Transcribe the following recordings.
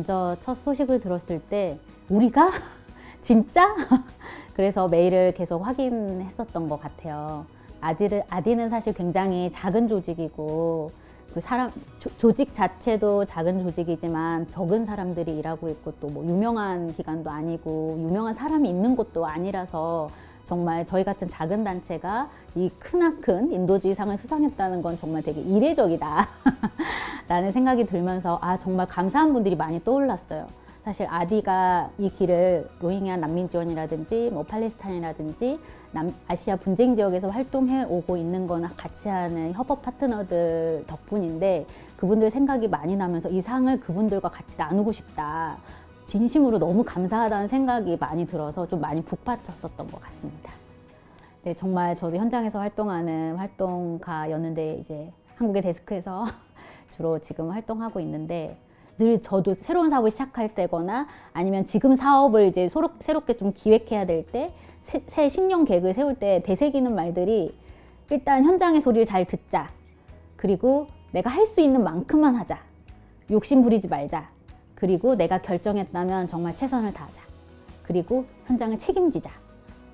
먼저 첫 소식을 들었을 때 우리가? 진짜? 그래서 메일을 계속 확인했었던 것 같아요. 아디는 사실 굉장히 작은 조직이고 그 조직 자체도 작은 조직이지만 적은 사람들이 일하고 있고 또 뭐 유명한 기관도 아니고 유명한 사람이 있는 곳도 아니라서 정말 저희 같은 작은 단체가 이 크나큰 인도주의상을 수상했다는 건 정말 되게 이례적이다 라는 생각이 들면서 정말 감사한 분들이 많이 떠올랐어요. 사실 아디가 이 길을 로힝야 난민 지원이라든지 뭐 팔레스타인이라든지 아시아 분쟁 지역에서 활동해 오고 있는 거나 같이 하는 협업 파트너들 덕분인데 그분들 생각이 많이 나면서 이 상을 그분들과 같이 나누고 싶다. 진심으로 너무 감사하다는 생각이 많이 들어서 좀 많이 북받쳤었던 것 같습니다. 네, 정말 저도 현장에서 활동하는 활동가였는데 이제 한국의 데스크에서 주로 지금 활동하고 있는데 늘 저도 새로운 사업을 시작할 때거나 아니면 지금 사업을 이제 새롭게 좀 기획해야 될 때 새 신년 계획을 세울 때 되새기는 말들이 일단 현장의 소리를 잘 듣자. 그리고 내가 할 수 있는 만큼만 하자. 욕심 부리지 말자. 그리고 내가 결정했다면 정말 최선을 다하자. 그리고 현장을 책임지자.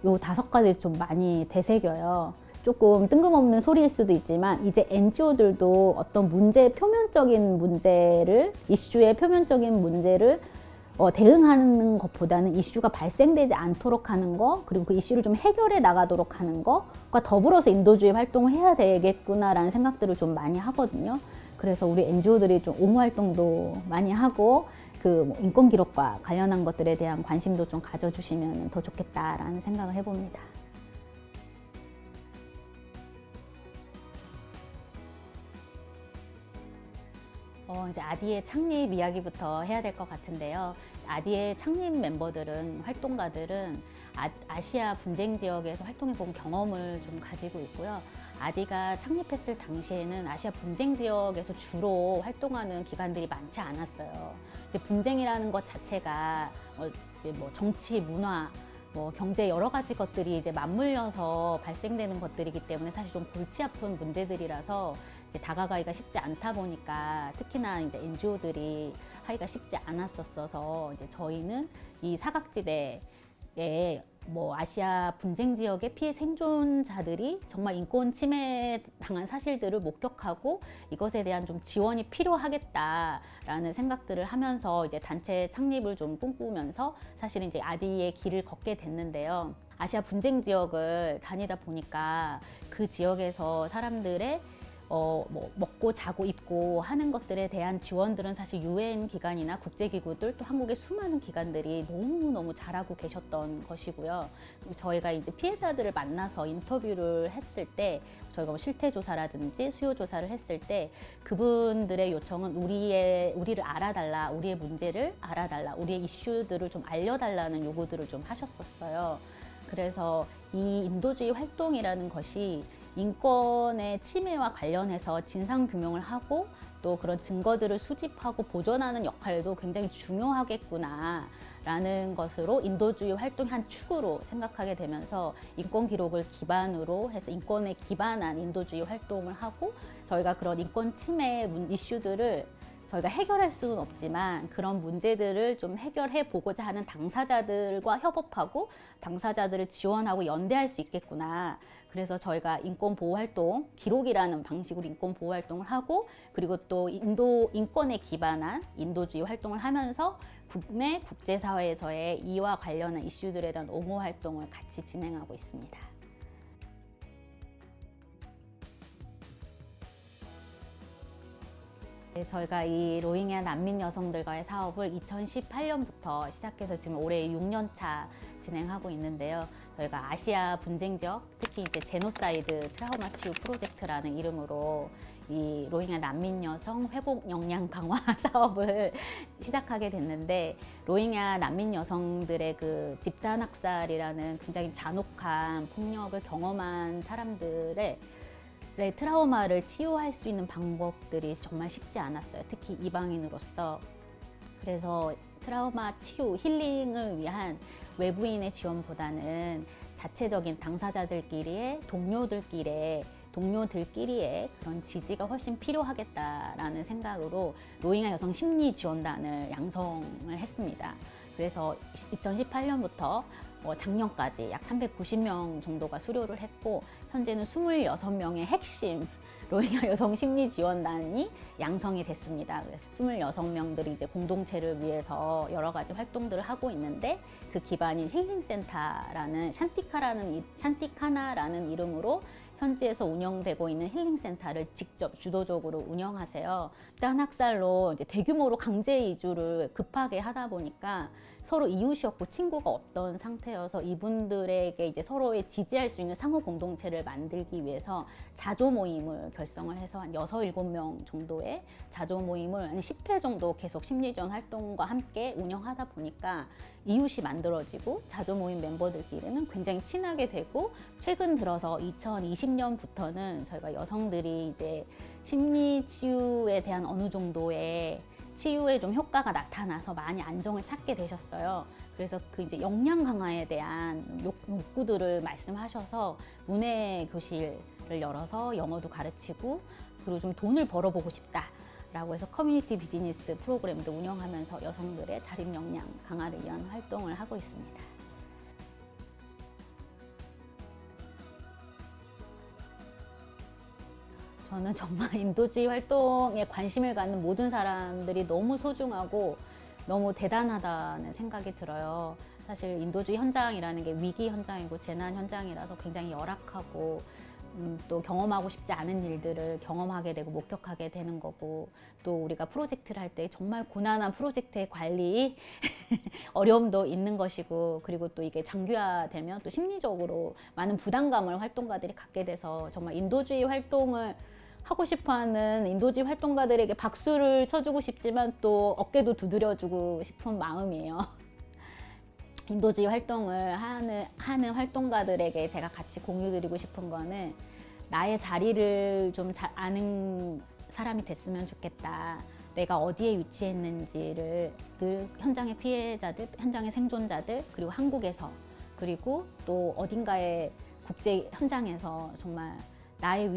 요 5가지 좀 많이 되새겨요. 조금 뜬금없는 소리일 수도 있지만 이제 NGO들도 어떤 표면적인 문제를 이슈의 표면적인 문제를 대응하는 것보다는 이슈가 발생되지 않도록 하는 거 그리고 그 이슈를 좀 해결해 나가도록 하는 것과 더불어서 인도주의 활동을 해야 되겠구나라는 생각들을 좀 많이 하거든요. 그래서 우리 NGO들이 좀 옹호 활동도 많이 하고 그 인권 기록과 관련한 것들에 대한 관심도 좀 가져주시면 더 좋겠다라는 생각을 해봅니다. 이제 아디의 창립 이야기부터 해야 될 것 같은데요. 아디의 창립 멤버들은, 활동가들은 아시아 분쟁 지역에서 활동해본 경험을 좀 가지고 있고요. 아디가 창립했을 당시에는 아시아 분쟁 지역에서 주로 활동하는 기관들이 많지 않았어요. 이제 분쟁이라는 것 자체가 이제 뭐 정치, 문화, 뭐 경제 여러 가지 것들이 이제 맞물려서 발생되는 것들이기 때문에 사실 좀 골치 아픈 문제들이라서 이제 다가가기가 쉽지 않다 보니까 특히나 이제 NGO들이 하기가 쉽지 않았었어서 이제 저희는 이 사각지대에 뭐 아시아 분쟁 지역의 피해 생존자들이 정말 인권 침해 당한 사실들을 목격하고 이것에 대한 좀 지원이 필요하겠다라는 생각들을 하면서 이제 단체 창립을 좀 꿈꾸면서 사실은 이제 아디의 길을 걷게 됐는데요. 아시아 분쟁 지역을 다니다 보니까 그 지역에서 사람들의 뭐 먹고 자고 입고 하는 것들에 대한 지원들은 사실 UN 기관이나 국제기구들 또 한국의 수많은 기관들이 너무너무 잘하고 계셨던 것이고요. 저희가 이제 피해자들을 만나서 인터뷰를 했을 때 저희가 뭐 실태조사라든지 수요조사를 했을 때 그분들의 요청은 우리를 알아달라, 우리의 문제를 알아달라, 우리의 이슈들을 좀 알려달라는 요구들을 좀 하셨었어요. 그래서 이 인도주의 활동이라는 것이 인권의 침해와 관련해서 진상규명을 하고 또 그런 증거들을 수집하고 보존하는 역할도 굉장히 중요하겠구나 라는 것으로 인도주의 활동의 한 축으로 생각하게 되면서 인권 기록을 기반으로 해서 인권에 기반한 인도주의 활동을 하고 저희가 그런 인권 침해 이슈들을 저희가 해결할 수는 없지만 그런 문제들을 좀 해결해 보고자 하는 당사자들과 협업하고 당사자들을 지원하고 연대할 수 있겠구나. 그래서 저희가 인권보호활동, 기록이라는 방식으로 인권보호활동을 하고 그리고 또 인권에 기반한 인도주의 활동을 하면서 국내 국제사회에서의 이와 관련한 이슈들에 대한 옹호활동을 같이 진행하고 있습니다. 네, 저희가 이 로힝야 난민 여성들과의 사업을 2018년부터 시작해서 지금 올해 6년차 진행하고 있는데요. 저희가 아시아 분쟁 지역, 특히 이제 제노사이드 트라우마 치유 프로젝트라는 이름으로 이 로힝야 난민 여성 회복 역량 강화 사업을 시작하게 됐는데 로힝야 난민 여성들의 그 집단 학살이라는 굉장히 잔혹한 폭력을 경험한 사람들의 트라우마를 치유할 수 있는 방법들이 정말 쉽지 않았어요. 특히 이방인으로서. 그래서 트라우마 치유, 힐링을 위한 외부인의 지원보다는 자체적인 당사자들끼리의 동료들끼리의 동료들끼리의 그런 지지가 훨씬 필요하겠다라는 생각으로 로힝야 여성 심리 지원단을 양성을 했습니다. 그래서 2018년부터 작년까지 약 390명 정도가 수료를 했고, 현재는 26명의 핵심 로힝야 여성 심리 지원단이 양성이 됐습니다. 그래서 26명들이 이제 공동체를 위해서 여러 가지 활동들을 하고 있는데, 그 기반인 힐링센터라는 샨티카나라는 이름으로 현지에서 운영되고 있는 힐링센터를 직접 주도적으로 운영하세요. 집단 학살로 이제 대규모로 강제 이주를 급하게 하다 보니까 서로 이웃이 없고 친구가 없던 상태여서 이분들에게 이제 서로의 지지할 수 있는 상호 공동체를 만들기 위해서 자조 모임을 결성을 해서 한 6, 7명 정도의 자조 모임을 한 10회 정도 계속 심리지원 활동과 함께 운영하다 보니까 이웃이 만들어지고 자조 모임 멤버들끼리는 굉장히 친하게 되고, 최근 들어서 2020년부터는 저희가 여성들이 이제 심리 치유에 대한 어느 정도의 치유에 좀 효과가 나타나서 많이 안정을 찾게 되셨어요. 그래서 그 이제 역량 강화에 대한 욕구들을 말씀하셔서 문해 교실을 열어서 영어도 가르치고, 그리고 좀 돈을 벌어보고 싶다라고 해서 커뮤니티 비즈니스 프로그램도 운영하면서 여성들의 자립 역량 강화를 위한 활동을 하고 있습니다. 저는 정말 인도주의 활동에 관심을 갖는 모든 사람들이 너무 소중하고 너무 대단하다는 생각이 들어요. 사실 인도주의 현장이라는 게 위기 현장이고 재난 현장이라서 굉장히 열악하고 또 경험하고 싶지 않은 일들을 경험하게 되고 목격하게 되는 거고, 또 우리가 프로젝트를 할 때 정말 고난한 프로젝트의 관리 어려움도 있는 것이고, 그리고 또 이게 장기화되면 또 심리적으로 많은 부담감을 활동가들이 갖게 돼서 정말 인도주의 활동을 하고 싶어하는 인도주의 활동가들에게 박수를 쳐주고 싶지만 또 어깨도 두드려주고 싶은 마음이에요. 인도주의 활동을 하는 활동가들에게 제가 같이 공유드리고 싶은 거는, 나의 자리를 좀 잘 아는 사람이 됐으면 좋겠다. 내가 어디에 위치해 있는지를 늘 현장의 피해자들, 현장의 생존자들, 그리고 한국에서, 그리고 또 어딘가의 국제 현장에서 정말 나의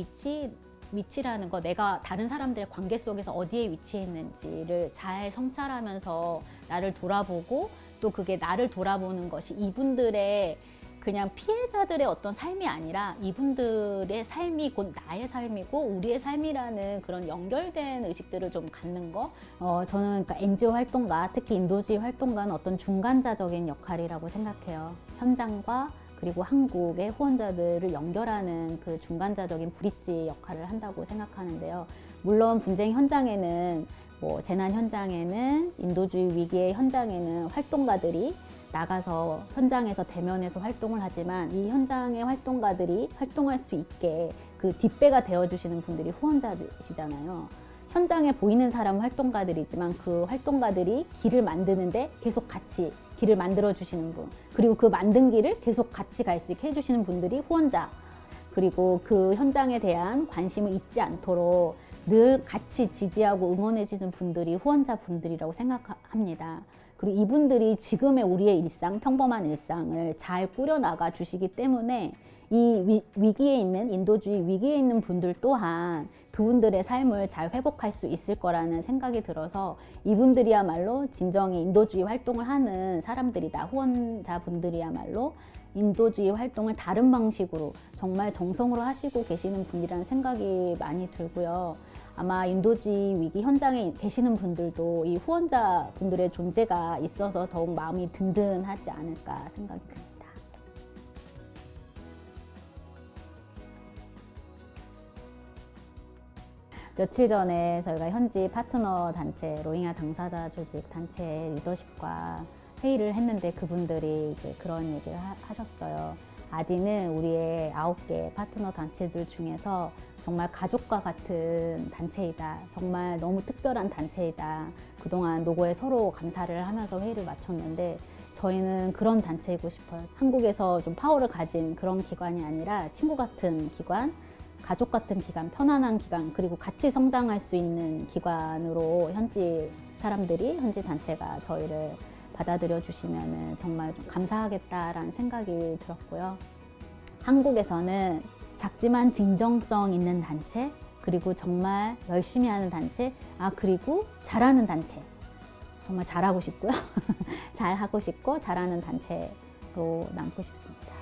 위치라는 거, 내가 다른 사람들의 관계 속에서 어디에 위치해 있는지를 잘 성찰하면서 나를 돌아보고, 또 그게 나를 돌아보는 것이 이분들의 그냥 피해자들의 어떤 삶이 아니라 이분들의 삶이 곧 나의 삶이고 우리의 삶이라는 그런 연결된 의식들을 좀 갖는 거. 저는 그러니까 NGO 활동가, 특히 인도주의 활동가는 어떤 중간자적인 역할이라고 생각해요. 현장과 그리고 한국의 후원자들을 연결하는 그 중간자적인 브릿지 역할을 한다고 생각하는데요. 물론 분쟁 현장에는, 재난 현장에는, 인도주의 위기의 현장에는 활동가들이 나가서 현장에서 대면해서 활동을 하지만, 이 현장의 활동가들이 활동할 수 있게 그 뒷배가 되어주시는 분들이 후원자시잖아요. 현장에 보이는 사람은 활동가들이지만 그 활동가들이 길을 만드는데 계속 같이 길을 만들어 주시는 분, 그리고 그 만든 길을 계속 같이 갈 수 있게 해주시는 분들이 후원자, 그리고 그 현장에 대한 관심을 잊지 않도록 늘 같이 지지하고 응원해 주는 분들이 후원자 분들이라고 생각합니다. 그리고 이분들이 지금의 우리의 일상, 평범한 일상을 잘 꾸려나가 주시기 때문에 이 위기에 있는, 인도주의 위기에 있는 분들 또한 그분들의 삶을 잘 회복할 수 있을 거라는 생각이 들어서, 이분들이야말로 진정히 인도주의 활동을 하는 사람들이다. 후원자분들이야말로 인도주의 활동을 다른 방식으로 정말 정성으로 하시고 계시는 분이라는 생각이 많이 들고요. 아마 인도주의 위기 현장에 계시는 분들도 이 후원자분들의 존재가 있어서 더욱 마음이 든든하지 않을까 생각이 듭니다. 며칠 전에 저희가 현지 파트너 단체, 로힝야 당사자 조직 단체의 리더십과 회의를 했는데, 그분들이 이제 그런 얘기를 하셨어요. 아디는 우리의 9개 파트너 단체들 중에서 정말 가족과 같은 단체이다. 정말 너무 특별한 단체이다. 그동안 노고에 서로 감사를 하면서 회의를 마쳤는데, 저희는 그런 단체이고 싶어요. 한국에서 좀 파워를 가진 그런 기관이 아니라 친구 같은 기관, 가족 같은 기관, 편안한 기관, 그리고 같이 성장할 수 있는 기관으로 현지 사람들이, 현지 단체가 저희를 받아들여 주시면 정말 좀 감사하겠다라는 생각이 들었고요. 한국에서는 작지만 진정성 있는 단체, 그리고 정말 열심히 하는 단체, 그리고 잘하는 단체. 정말 잘하고 싶고요. 잘하고 싶고 잘하는 단체로 남고 싶습니다.